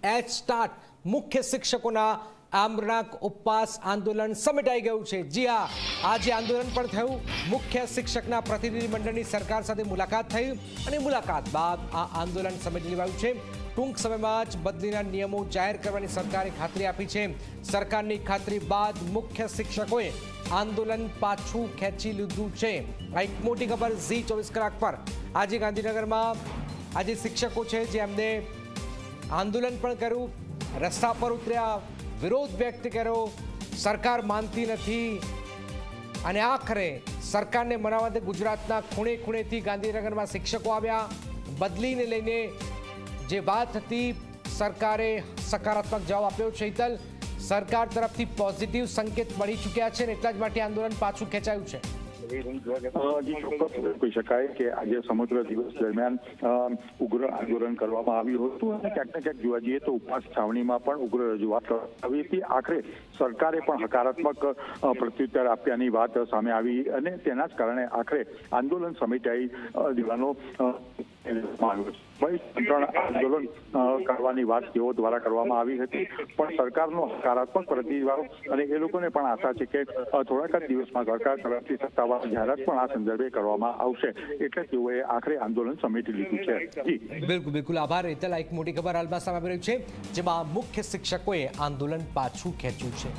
H start મુખ્ય શિક્ષકોના આમરણાંક ઉપવાસ આંદોલન સમેટાઈ ગયું છે। જી હા, આજે આંદોલન પણ થયું। મુખ્ય શિક્ષકના પ્રતિનિધિ મંડળની સરકાર સાથે મુલાકાત થઈ અને મુલાકાત બાદ આ આંદોલન સમેટી લેવાયું છે। ટૂંક સમયમાં જ બદલીના નિયમો જાહેર કરવાની સરકારે ખાતરી આપી છે। સરકારની ખાતરી બાદ મુખ્ય શિક્ષકોએ આંદોલન પાછું ખેંચી લીધું છે। આ એક મોટી ખબર Zee24 કલાક પર। આજે ગાંધીનગરમાં આજે શિક્ષકો છે જે એમને આંદોલન પણ કર્યું, રસ્તા પર ઉતર્યા, વિરોધ વ્યક્ત કર્યો। સરકાર માનતી નથી અને આખરે સરકારને મનાવવા ગુજરાતના ખૂણે ખૂણેથી ગાંધીનગરમાં શિક્ષકો આવ્યા। બદલીને લઈને જે વાત હતી સરકારે સકારાત્મક જવાબ આપ્યો છે। હિતલ, સરકાર તરફથી પોઝિટિવ સંકેત મળી ચૂક્યા છે ને એટલા જ માટે આંદોલન પાછું ખેંચાયું છે। કહી શકાય કે આજે સમગ્ર દિવસ દરમિયાન ઉગ્ર આંદોલન કરવામાં આવ્યું હતું અને ક્યાંક ને ક્યાંક જોવા જઈએ તો ઉપવાસ છાવણીમાં પણ ઉગ્ર રજૂઆત કરવામાં આવી હતી। આખરે સરકારે પણ હકારાત્મક પ્રત્યુત્તર આપ્યાની વાત સામે આવી અને તેના જ કારણે આખરે આંદોલન સમેટાઈ દેવાનો આંદોલન કરવાની વાત તેઓ દ્વારા કરવામાં આવી હતી, પણ સરકારનો હકારાત્મક પ્રતિભાવ અને એ લોકોને પણ આશા છે કે થોડાક જ દિવસમાં સરકાર તરફથી સત્તાવાર જાહેરાત પણ આ સંદર્ભે કરવામાં આવશે, એટલે તેઓએ આખરે આંદોલન સમેટી લીધું છે। બિલકુલ બિલકુલ આભાર હેતલ। એક મોટી ખબર હાલમાં સામે આવી રહી છે જેમાં મુખ્ય શિક્ષકોએ આંદોલન પાછું ખેંચ્યું છે।